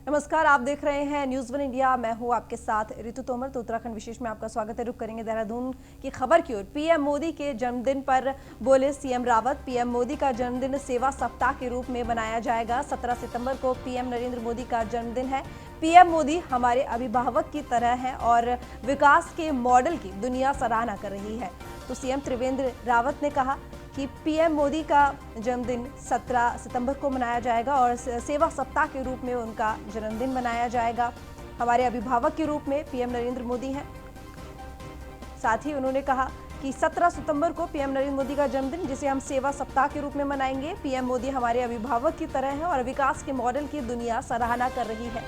नमस्कार, आप देख रहे हैं न्यूज़ वन इंडिया। मैं हूं आपके साथ ऋतु तोमर। तो उत्तराखंड विशेष में आपका स्वागत है। रुक करेंगे देहरादून की खबर की ओर। पीएम मोदी के जन्मदिन पर बोले सीएम रावत, पीएम मोदी का जन्मदिन सेवा सप्ताह के रूप में मनाया जाएगा। 17 सितंबर को पीएम नरेंद्र मोदी का जन्मदिन है। पीएम मोदी हमारे अभिभावक की तरह हैं और विकास के मॉडल की दुनिया सराहना कर रही है। तो सीएम त्रिवेंद्र रावत ने कहा कि पीएम मोदी का जन्मदिन 17 सितंबर को मनाया जाएगा और सेवा सप्ताह के रूप में उनका जन्मदिन मनाया जाएगा। हमारे अभिभावक के रूप में पीएम नरेंद्र मोदी हैं। साथ ही उन्होंने कहा कि 17 सितंबर को पीएम नरेंद्र मोदी का जन्मदिन, जिसे हम सेवा सप्ताह के रूप में मनाएंगे। पीएम मोदी हमारे अभिभावक की तरह है और विकास के मॉडल की दुनिया सराहना कर रही है।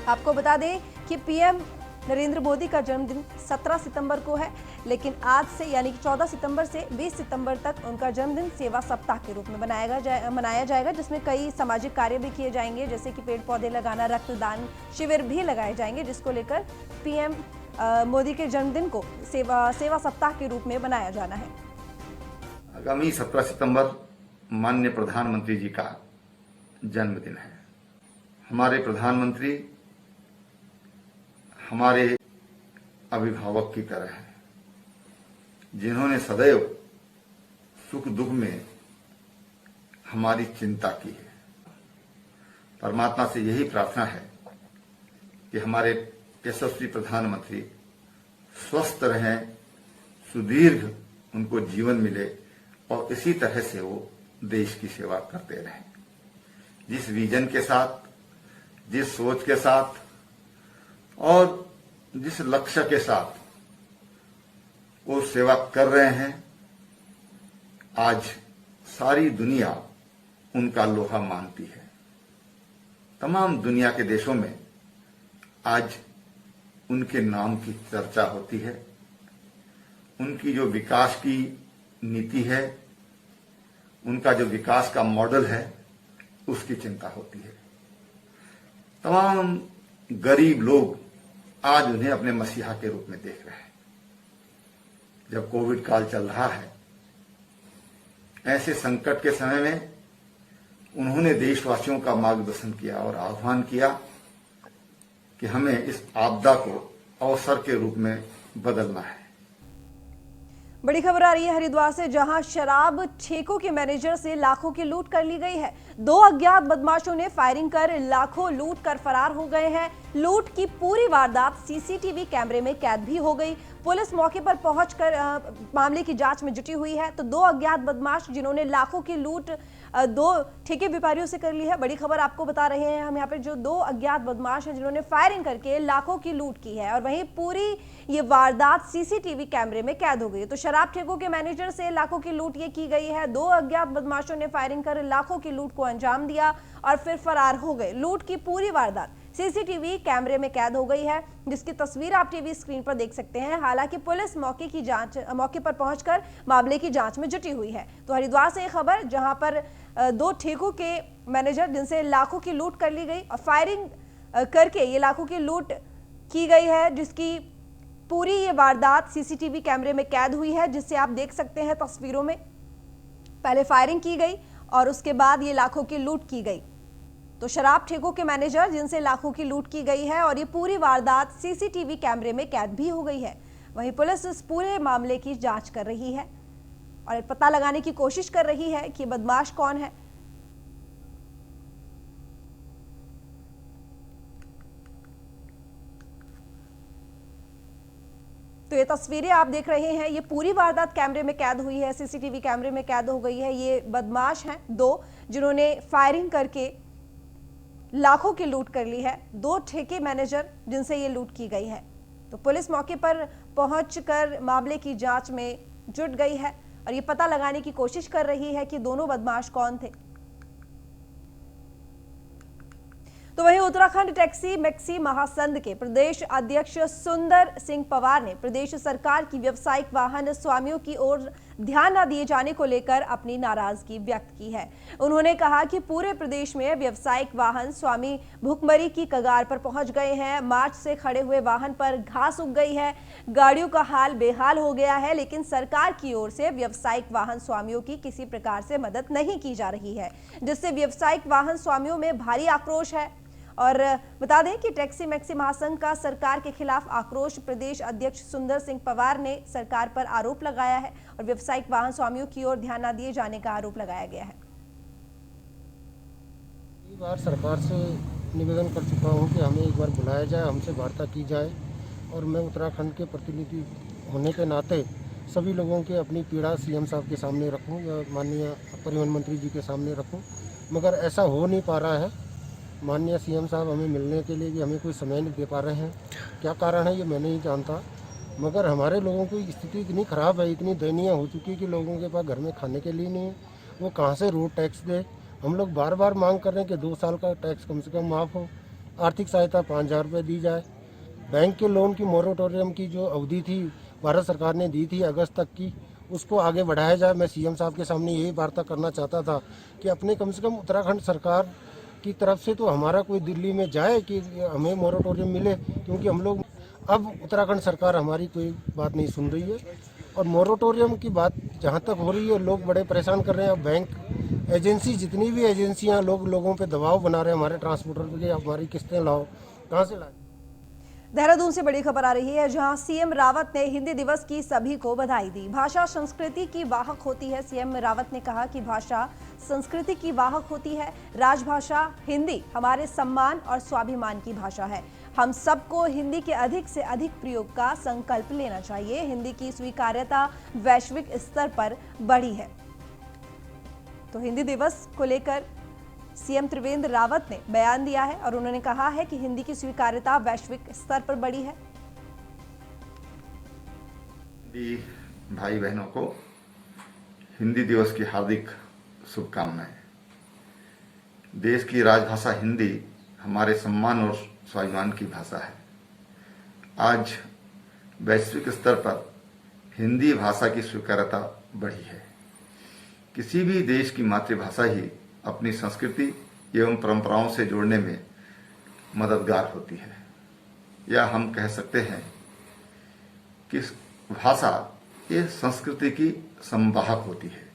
आपको बता दें कि पीएम नरेंद्र मोदी का जन्मदिन 17 सितंबर को है, लेकिन आज से यानी कि 14 सितंबर से 20 सितंबर तक उनका जन्मदिन सेवा सप्ताह के रूप में मनाया जाएगा, जिसमें कई सामाजिक कार्य भी किए जाएंगे, जैसे कि पेड़ पौधे लगाना, रक्तदान शिविर भी लगाए जाएंगे, जिसको लेकर पीएम मोदी के जन्मदिन को सेवा सप्ताह के रूप में मनाया जाना है। आगामी 17 सितंबर माननीय प्रधानमंत्री जी का जन्मदिन है। हमारे प्रधानमंत्री हमारे अभिभावक की तरह है, जिन्होंने सदैव सुख दुख में हमारी चिंता की है। परमात्मा से यही प्रार्थना है कि हमारे यशस्वी प्रधानमंत्री स्वस्थ रहें, सुदीर्घ उनको जीवन मिले और इसी तरह से वो देश की सेवा करते रहें। जिस विजन के साथ, जिस सोच के साथ और जिस लक्ष्य के साथ वो सेवा कर रहे हैं, आज सारी दुनिया उनका लोहा मानती है। तमाम दुनिया के देशों में आज उनके नाम की चर्चा होती है। उनकी जो विकास की नीति है, उनका जो विकास का मॉडल है, उसकी चिंता होती है। तमाम गरीब लोग आज उन्हें अपने मसीहा के रूप में देख रहे हैं। जब कोविड काल चल रहा है, ऐसे संकट के समय में उन्होंने देशवासियों का मार्गदर्शन किया और आह्वान किया कि हमें इस आपदा को अवसर के रूप में बदलना है। बड़ी खबर आ रही है हरिद्वार से, जहां शराब ठेकों के मैनेजर से लाखों की लूट कर ली गई है। 2 अज्ञात बदमाशों ने फायरिंग कर लाखों लूट कर फरार हो गए हैं। लूट की पूरी वारदात सीसीटीवी कैमरे में कैद भी हो गई। पुलिस मौके पर पहुंचकर मामले की जांच में जुटी हुई है। तो 2 अज्ञात बदमाश जिन्होंने लाखों की लूट 2 ठेके व्यापारियों से कर ली है। बड़ी खबर आपको बता रहे हैं हम यहाँ पे, जो 2 अज्ञात बदमाश हैं जिन्होंने फायरिंग करके लाखों की लूट की है और वहीं पूरी ये वारदात सीसीटीवी कैमरे में कैद हो गई। तो शराब ठेकों के मैनेजर से लाखों की लूट ये की गई है। 2 अज्ञात बदमाशों ने फायरिंग कर लाखों की लूट को अंजाम दिया और फिर फरार हो गए। लूट की पूरी वारदात सीसीटीवी कैमरे में कैद हो गई है, जिसकी तस्वीर आप टीवी स्क्रीन पर देख सकते हैं। हालांकि पुलिस मौके पर पहुंचकर मामले की जांच में जुटी हुई है। तो हरिद्वार से ये खबर, जहां पर 2 ठेकों के मैनेजर जिनसे लाखों की लूट कर ली गई और फायरिंग करके ये लाखों की लूट की गई है, जिसकी पूरी ये वारदात सीसीटीवी कैमरे में कैद हुई है, जिससे आप देख सकते हैं तस्वीरों में। पहले फायरिंग की गई और उसके बाद ये लाखों की लूट की गई। तो शराब ठेकों के मैनेजर जिनसे लाखों की लूट की गई है और ये पूरी वारदात सीसीटीवी कैमरे में कैद भी हो गई है। वहीं पुलिस इस पूरे मामले की जांच कर रही है और पता लगाने की कोशिश कर रही है कि बदमाश कौन है। तो ये तस्वीरें आप देख रहे हैं, ये पूरी वारदात कैमरे में कैद हुई है, सीसीटीवी कैमरे में कैद हो गई है। ये बदमाश हैं 2 जिन्होंने फायरिंग करके लाखों की लूट कर ली है। 2 ठेके मैनेजर जिनसे ये लूट की गई है। तो पुलिस मौके पर पहुंचकर मामले की जांच में जुट गई है और ये पता लगाने की कोशिश कर रही है कि दोनों बदमाश कौन थे। तो वहीं उत्तराखंड टैक्सी मैक्सी महासंघ के प्रदेश अध्यक्ष सुंदर सिंह पवार ने प्रदेश सरकार की व्यावसायिक वाहन स्वामियों की ओर ध्यान न दिए जाने को लेकर अपनी नाराजगी व्यक्त की है। उन्होंने कहा कि पूरे प्रदेश में व्यावसायिक वाहन स्वामी भुखमरी की कगार पर पहुंच गए हैं। मार्च से खड़े हुए वाहन पर घास उग गई है, गाड़ियों का हाल बेहाल हो गया है, लेकिन सरकार की ओर से व्यावसायिक वाहन स्वामियों की किसी प्रकार से मदद नहीं की जा रही है, जिससे व्यावसायिक वाहन स्वामियों में भारी आक्रोश है। और बता दें कि टैक्सी मैक्सी महासंघ का सरकार के खिलाफ आक्रोश। प्रदेश अध्यक्ष सुंदर सिंह पवार ने सरकार पर आरोप लगाया है और व्यावसायिक वाहन स्वामियों की ओर ध्यान न दिए जाने का आरोप लगाया गया है। कई बार सरकार से निवेदन कर चुका हूं कि हमें एक बार बुलाया जाए, हमसे वार्ता की जाए और मैं उत्तराखंड के प्रतिनिधि होने के नाते सभी लोगों के अपनी पीड़ा सीएम साहब के सामने रखूं या माननीय परिवहन मंत्री जी के सामने रखूं, मगर ऐसा हो नहीं पा रहा है। माननीय सीएम साहब हमें मिलने के लिए भी हमें कोई समय नहीं दे पा रहे हैं। क्या कारण है ये मैं नहीं जानता, मगर हमारे लोगों की स्थिति इतनी ख़राब है, इतनी दयनीय हो चुकी है कि लोगों के पास घर में खाने के लिए नहीं है। वो कहाँ से रोड टैक्स दे। हम लोग बार बार मांग कर रहे हैं कि 2 साल का टैक्स कम से कम माफ़ हो, आर्थिक सहायता 5,000 रुपये दी जाए, बैंक के लोन की मोरेटोरियम की जो अवधि थी भारत सरकार ने दी थी अगस्त तक की, उसको आगे बढ़ाया जाए। मैं सीएम साहब के सामने यही वार्ता करना चाहता था कि अपने कम से कम उत्तराखंड सरकार की तरफ से तो हमारा कोई दिल्ली में जाए कि हमें मोरेटोरियम मिले, क्योंकि हम लोग अब उत्तराखंड सरकार हमारी कोई बात नहीं सुन रही है। और मोरेटोरियम की बात जहाँ तक हो रही है, लोग बड़े परेशान कर रहे हैं। अब बैंक एजेंसी, जितनी भी एजेंसियाँ लोगों पे दबाव बना रहे हैं हमारे ट्रांसपोर्टर पे, हमारी किस्तें लाओ, कहाँ से लाए। देहरादून से बड़ी खबर आ रही है, जहां सीएम रावत ने हिंदी दिवस की सभी को बधाई दी। भाषा संस्कृति की वाहक होती है। सीएम रावत ने कहा कि भाषा संस्कृति की वाहक होती है। राजभाषा हिंदी हमारे सम्मान और स्वाभिमान की भाषा है। हम सबको हिंदी के अधिक से अधिक प्रयोग का संकल्प लेना चाहिए। हिंदी की स्वीकार्यता वैश्विक स्तर पर बढ़ी है। तो हिंदी दिवस को लेकर सीएम त्रिवेंद्र रावत ने बयान दिया है और उन्होंने कहा है कि हिंदी की स्वीकार्यता वैश्विक स्तर पर बढ़ी है। भाई बहनों को हिंदी दिवस की हार्दिक शुभकामनाएं। देश की राजभाषा हिंदी हमारे सम्मान और स्वाभिमान की भाषा है। आज वैश्विक स्तर पर हिंदी भाषा की स्वीकार्यता बढ़ी है। किसी भी देश की मातृभाषा ही अपनी संस्कृति एवं परंपराओं से जोड़ने में मददगार होती है। या हम कह सकते हैं कि भाषा ये संस्कृति की संवाहक होती है।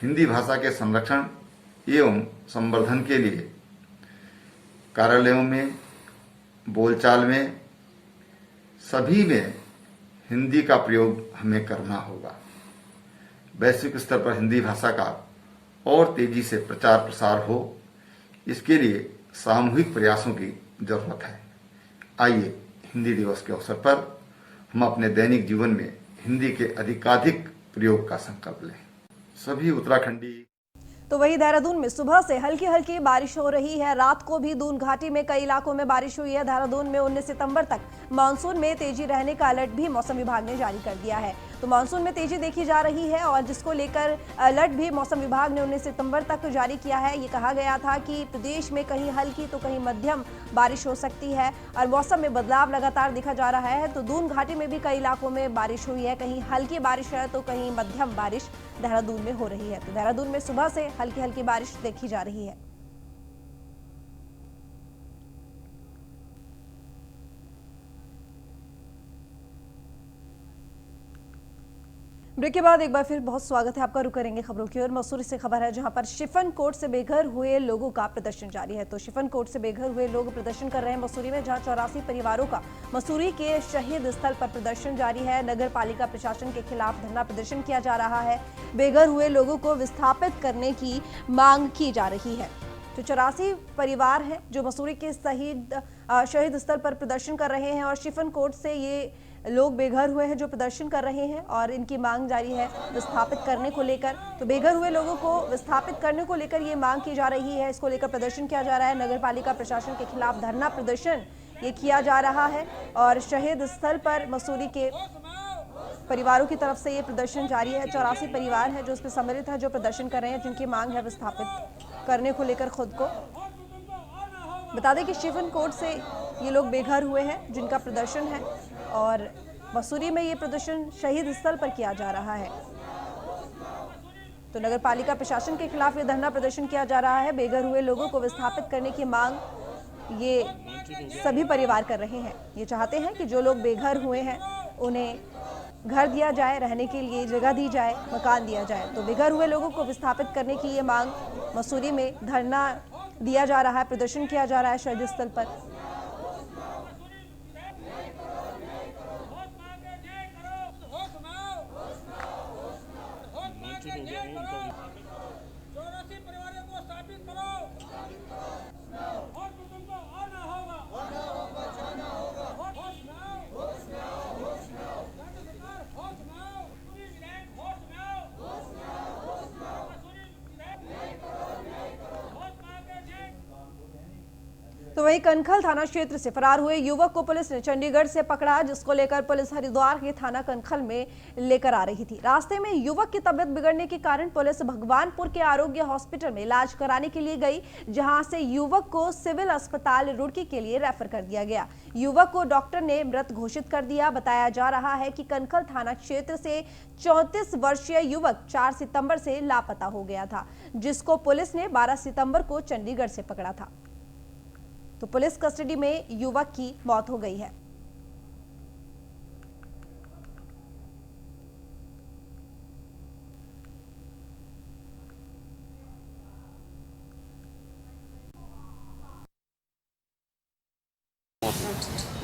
हिंदी भाषा के संरक्षण एवं संवर्धन के लिए कार्यालयों में, बोलचाल में, सभी में हिंदी का प्रयोग हमें करना होगा। वैश्विक स्तर पर हिंदी भाषा का और तेजी से प्रचार प्रसार हो, इसके लिए सामूहिक प्रयासों की जरूरत है। आइए हिंदी दिवस के अवसर पर हम अपने दैनिक जीवन में हिंदी के अधिकाधिक प्रयोग का संकल्प लें। सभी उत्तराखंडी। तो वही देहरादून में सुबह से हल्की हल्की बारिश हो रही है। रात को भी दून घाटी में कई इलाकों में बारिश हुई है। देहरादून में 19 सितंबर तक मानसून में तेजी रहने का अलर्ट भी मौसम विभाग ने जारी कर दिया है। तो मानसून में तेजी देखी जा रही है और जिसको लेकर अलर्ट भी मौसम विभाग ने 19 सितंबर तक जारी किया है। ये कहा गया था कि प्रदेश में कहीं हल्की तो कहीं मध्यम बारिश हो सकती है और मौसम में बदलाव लगातार दिखा जा रहा है। तो दून घाटी में भी कई इलाकों में बारिश हुई है। कहीं हल्की बारिश है तो कहीं मध्यम बारिश देहरादून में हो रही है। तो देहरादून में सुबह से हल्की हल्की बारिश देखी जा रही है। ब्रेक के बाद एक बार फिर बहुत स्वागत है आपका। रुक करेंगे खबरों की ओर। मसूरी से खबर है, जहां पर शिफन कोर्ट से बेघर हुए लोगों का प्रदर्शन जारी है। तो शिफन कोर्ट से बेघर हुए लोग प्रदर्शन कर रहे हैं मसूरी में, जहां 84 परिवारों का मसूरी के शहीद स्थल पर प्रदर्शन जारी है। नगर पालिका प्रशासन के खिलाफ धरना प्रदर्शन किया जा रहा है। बेघर हुए लोगों को विस्थापित करने की मांग की जा रही है। तो 84 परिवार हैं जो मसूरी के शहीद स्थल पर प्रदर्शन कर रहे हैं और शिफन कोर्ट से ये लोग बेघर हुए हैं जो प्रदर्शन कर रहे हैं और इनकी मांग जारी है विस्थापित करने को लेकर। तो बेघर हुए लोगों को विस्थापित करने को लेकर ये मांग की जा रही है। इसको लेकर प्रदर्शन किया जा रहा है। नगर पालिका प्रशासन के खिलाफ धरना प्रदर्शन ये किया जा रहा है और शहीद स्थल पर मसूरी के परिवारों की तरफ से ये प्रदर्शन जारी है। 84 परिवार हैं जो इसमें सम्मिलित है, जो प्रदर्शन कर रहे हैं, जिनकी मांग है विस्थापित करने को लेकर खुद को। बता दें कि शिफन कोर्ट से ये लोग बेघर हुए हैं जिनका प्रदर्शन है और मसूरी में ये प्रदर्शन शहीद स्थल पर किया जा रहा है। तो नगर पालिका प्रशासन के खिलाफ ये धरना प्रदर्शन किया जा रहा है। बेघर हुए लोगों को विस्थापित करने की मांग ये सभी परिवार कर रहे हैं। ये चाहते हैं कि जो लोग बेघर हुए हैं उन्हें घर दिया जाए, रहने के लिए जगह दी जाए, मकान दिया जाए। तो बेघर हुए लोगों को विस्थापित करने की ये मांग मसूरी में धरना दिया जा रहा है, प्रदर्शन किया जा रहा है शहीद स्थल पर। तो वहीं कनखल थाना क्षेत्र से फरार हुए युवक को पुलिस ने चंडीगढ़ से पकड़ा, जिसको लेकर पुलिस हरिद्वार के थाना कनखल में लेकर आ रही थी। रास्ते में युवक की तबीयत बिगड़ने के कारण पुलिस भगवानपुर के आरोग्य हॉस्पिटल में इलाज कराने के लिए गई, जहां से युवक को सिविल अस्पताल रुड़की के लिए रेफर कर दिया गया। युवक को डॉक्टर ने मृत घोषित कर दिया। बताया जा रहा है कि कनखल थाना क्षेत्र से 34 वर्षीय युवक 4 सितंबर से लापता हो गया था, जिसको पुलिस ने 12 सितंबर को चंडीगढ़ से पकड़ा था। तो पुलिस कस्टडी में युवक की मौत हो गई है।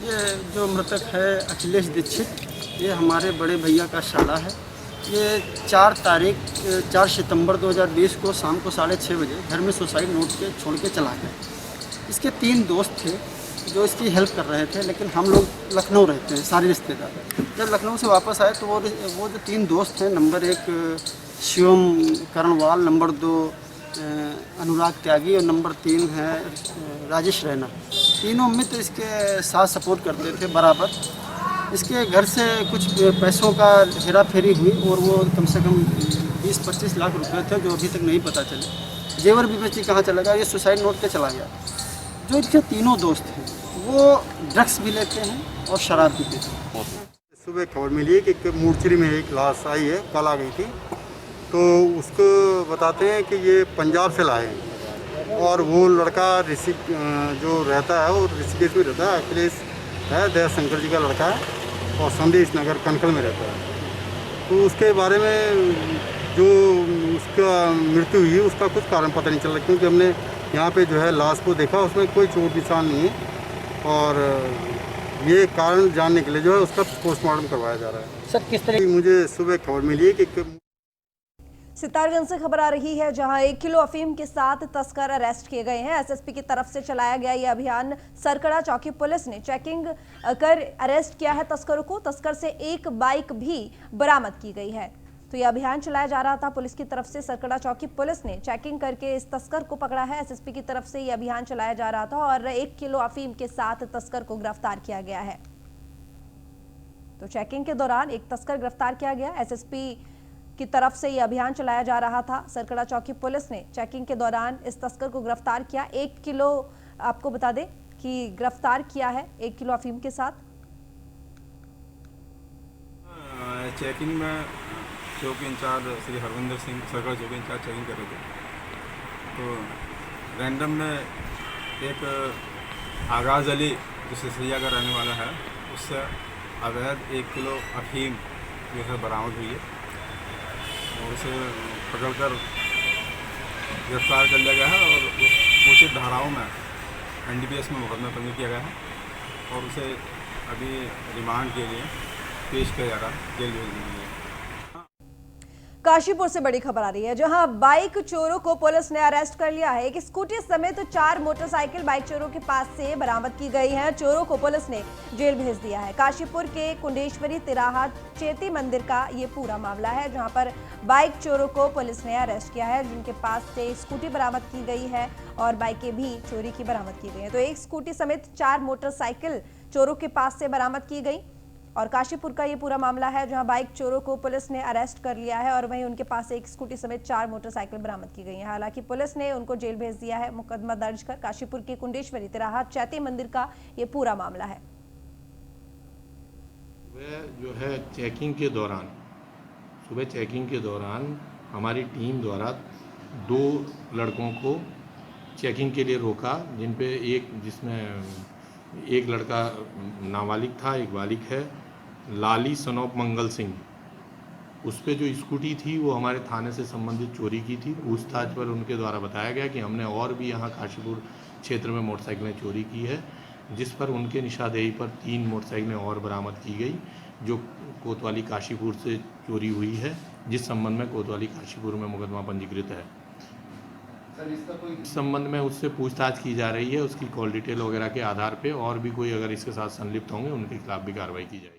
ये जो मृतक है अखिलेश दीक्षित, ये हमारे बड़े भैया का शाला है। ये 4 सितंबर 2020 को शाम को 6:30 बजे घर में सुसाइड नोट के छोड़ के चला गया। इसके 3 दोस्त थे जो इसकी हेल्प कर रहे थे, लेकिन हम लोग लखनऊ रहते हैं, सारे रिश्तेदार। जब लखनऊ से वापस आए तो वो जो 3 दोस्त हैं, नंबर 1 शिवम करणवाल, नंबर 2 अनुराग त्यागी और नंबर 3 है राजेश रैना, तीनों मित्र इसके साथ सपोर्ट करते थे बराबर। इसके घर से कुछ पैसों का हेरा फेरी हुई और वो कम से कम 20-25 लाख रुपए थे, जो अभी तक नहीं पता चले। जेवर भी बेची कहाँ चला गया, ये सुसाइड नोट के चला गया। जो इनके तीनों दोस्त हैं वो ड्रग्स भी लेते हैं और शराब भी पीते हैं। सुबह खबर मिली है कि मूर्छरी में एक लाश आई है, कल आ गई थी। तो उसको बताते हैं कि ये पंजाब से लाए हैं और वो लड़का जो रहता है वो ऋषिकेश में रहता है, अखिलेश है, दया शंकर जी का लड़का है और संदेश नगर कनखल में रहता है। तो उसके बारे में जो उसका मृत्यु हुई उसका कुछ कारण पता नहीं चल रहा, क्योंकि हमने यहाँ पे जो है लाश को देखा, उसमें कोई चोट निशान नहीं है और ये कारण जानने के लिए जो है उसका पोस्टमार्टम करवाया जा रहा है। सर किस तरह? मुझे सुबह खबर मिली है कि सितारगंज से खबर आ रही है, जहां 1 किलो अफीम के साथ तस्कर अरेस्ट किए गए हैं। एसएसपी की तरफ से चलाया गया यह अभियान सरकड़ा चौकी पुलिस ने चेकिंग कर अरेस्ट किया है तस्करों को। तस्कर से एक बाइक भी बरामद की गई है। तो यह अभियान चलाया जा रहा था पुलिस की तरफ से। सरकड़ा चौकी पुलिस ने चेकिंग करके इस तस्कर को पकड़ा है। एसएसपी की तरफ से यह अभियान चलाया जा रहा था और 1 किलो अफीम के साथ तस्कर को गिरफ्तार किया गया है। तो चेकिंग के दौरान एक तस्कर गिरफ्तार किया गया। एसएसपी की तरफ से यह अभियान चलाया जा रहा था। सरकड़ा चौकी पुलिस ने चेकिंग के दौरान इस तस्कर को गिरफ्तार किया। 1 किलो आपको बता दें कि गिरफ्तार किया है 1 किलो अफीम के साथ। चेकिंग में चौकी इंचार्ज श्री हरविंदर सिंह, सरकड़ा चौकी इंचार्ज चेकिंग कर रहे थे, तो रैंडम में एक आगाज़ अली जो सिसरिया का रहने वाला है, उससे अवैध 1 किलो अफीम जो है बरामद हुई है और उसे पकड़कर गिरफ्तार कर लिया गया है और उचित धाराओं में NDPS में मुकदमा पंजीकृत किया गया है और उसे अभी रिमांड के लिए पेश किया जा रहा है जेल भेजने के लिए। काशीपुर से बड़ी खबर आ रही है, जहां बाइक चोरों को पुलिस ने अरेस्ट कर लिया है। एक स्कूटी समेत 4 मोटरसाइकिल बाइक चोरों के पास से बरामद की गई है। चोरों को पुलिस ने जेल भेज दिया है। काशीपुर के कुंडेश्वरी तिराहा चेती मंदिर का ये पूरा मामला है, जहां पर बाइक चोरों को पुलिस ने अरेस्ट किया है, जिनके पास से स्कूटी बरामद की गई है और बाइकें भी चोरी की बरामद की गई है। तो एक स्कूटी समेत 4 मोटरसाइकिल चोरों के पास से बरामद की गई और काशीपुर का ये पूरा मामला है, जहां बाइक चोरों को पुलिस ने अरेस्ट कर लिया है और वहीं उनके पास से एक स्कूटी समेत 4 मोटरसाइकिल बरामद की गई है। हालांकि पुलिस ने उनको जेल भेज दिया है मुकदमा दर्ज कर। काशीपुर के कुंडेश्वरी तिराहा चैती मंदिर का ये पूरा मामला है। जो है सुबह चेकिंग के दौरान हमारी टीम द्वारा 2 लड़कों को चेकिंग के लिए रोका, जिसमें एक लड़का नाबालिग था, एक बालिग है, लाली सन ऑफ मंगल सिंह, उस पर जो स्कूटी थी वो हमारे थाने से संबंधित चोरी की थी। पूछताछ पर उनके द्वारा बताया गया कि हमने और भी यहाँ काशीपुर क्षेत्र में मोटरसाइकिलें चोरी की है, जिस पर उनके निशानदेही पर 3 मोटरसाइकिलें और बरामद की गई जो कोतवाली काशीपुर से चोरी हुई है, जिस संबंध में कोतवाली काशीपुर में मुकदमा पंजीकृत है। इस संबंध में उससे पूछताछ की जा रही है, उसकी कॉल डिटेल वगैरह के आधार पे और भी कोई अगर इसके साथ संलिप्त होंगे उनके खिलाफ भी कार्रवाई की जाएगी।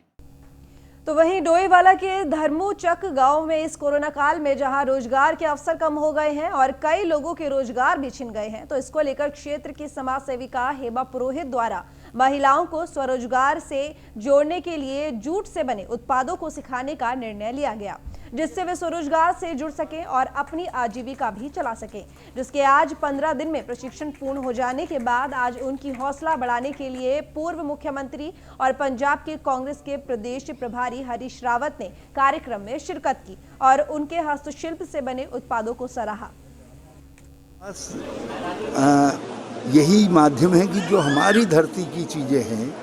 तो वहीं डोईवाला के धर्मूचक गांव में इस कोरोना काल में जहां रोजगार के अवसर कम हो गए हैं और कई लोगों के रोजगार भी छिन गए हैं, तो इसको लेकर क्षेत्र की समाज सेविका हेमा पुरोहित द्वारा महिलाओं को स्वरोजगार से जोड़ने के लिए जूट से बने उत्पादों को सिखाने का निर्णय लिया गया, जिससे वे स्वरोजगार से जुड़ सकें और अपनी आजीविका भी चला सकें। जिसके आज 15 दिन में प्रशिक्षण पूर्ण हो जाने के बाद आज उनकी हौसला बढ़ाने के लिए पूर्व मुख्यमंत्री और पंजाब के कांग्रेस के प्रदेश प्रभारी हरीश रावत ने कार्यक्रम में शिरकत की और उनके हस्तशिल्प से बने उत्पादों को सराहा। यही माध्यम है कि जो हमारी धरती की चीज़ें हैं,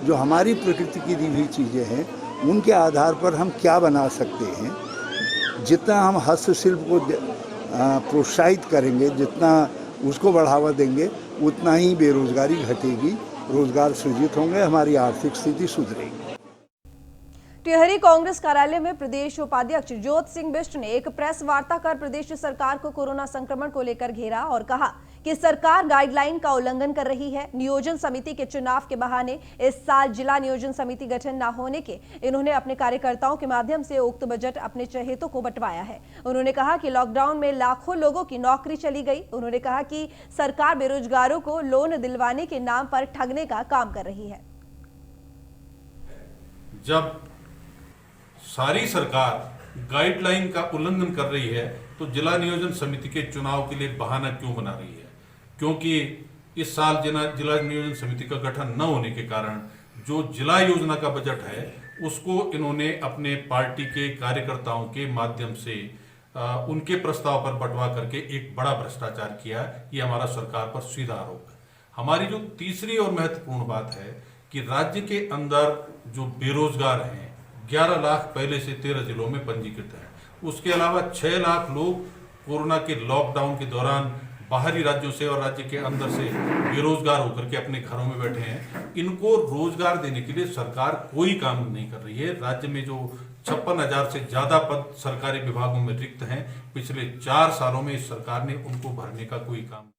जो हमारी प्रकृति की दी हुई चीज़ें हैं, उनके आधार पर हम क्या बना सकते हैं। जितना हम हस्तशिल्प को प्रोत्साहित करेंगे, जितना उसको बढ़ावा देंगे, उतना ही बेरोजगारी घटेगी, रोजगार सृजित होंगे, हमारी आर्थिक स्थिति सुधरेगी। टिहरी कांग्रेस कार्यालय में प्रदेश उपाध्यक्ष ज्योत सिंह बिष्ट ने एक प्रेस वार्ता कर प्रदेश सरकार को कोरोना संक्रमण को लेकर घेरा और कहा कि सरकार गाइडलाइन का उल्लंघन कर रही है। नियोजन समिति के चुनाव के बहाने इस साल जिला नियोजन समिति गठन न होने के इन्होंने अपने कार्यकर्ताओं के माध्यम से उक्त बजट अपने चहेतों को बंटवाया है। उन्होंने कहा कि लॉकडाउन में लाखों लोगों की नौकरी चली गई। उन्होंने कहा कि सरकार बेरोजगारों को लोन दिलवाने के नाम पर ठगने का काम कर रही है। जब सारी सरकार गाइडलाइन का उल्लंघन कर रही है तो जिला नियोजन समिति के चुनाव के लिए बहाना क्यों बना रही है? क्योंकि इस साल जिला नियोजन समिति का गठन न होने के कारण जो जिला योजना का बजट है उसको इन्होंने अपने पार्टी के कार्यकर्ताओं के माध्यम से उनके प्रस्ताव पर बंटवा करके एक बड़ा भ्रष्टाचार किया। ये हमारा सरकार पर सीधा आरोप है। हमारी जो तीसरी और महत्वपूर्ण बात है कि राज्य के अंदर जो बेरोजगार हैं 11 लाख पहले से 13 जिलों में पंजीकृत हैं। उसके अलावा 6 लाख लोग कोरोना के लॉकडाउन के दौरान बाहरी राज्यों से और राज्य के अंदर से बेरोजगार होकर के अपने घरों में बैठे हैं। इनको रोजगार देने के लिए सरकार कोई काम नहीं कर रही है। राज्य में जो 56,000 से ज्यादा पद सरकारी विभागों में रिक्त हैं, पिछले 4 सालों में इस सरकार ने उनको भरने का कोई काम।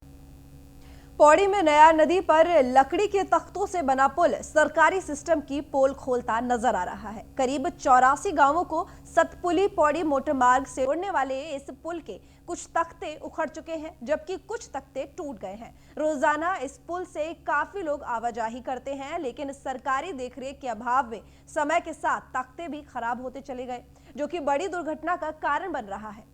पौड़ी में नया नदी पर लकड़ी के तख्तों से बना पुल सरकारी सिस्टम की पोल खोलता नजर आ रहा है। करीब 84 गांवों को सतपुली पौड़ी मोटर मार्ग से जोड़ने वाले इस पुल के कुछ तख्ते उखड़ चुके हैं, जबकि कुछ तख्ते टूट गए हैं। रोजाना इस पुल से काफी लोग आवाजाही करते हैं, लेकिन सरकारी देखरेख के अभाव में समय के साथ तख्ते भी खराब होते चले गए, जो कि बड़ी दुर्घटना का कारण बन रहा है।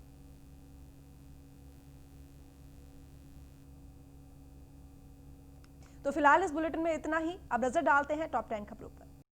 तो फिलहाल इस बुलेटिन में इतना ही। अब नजर डालते हैं टॉप 10 खबरों पर।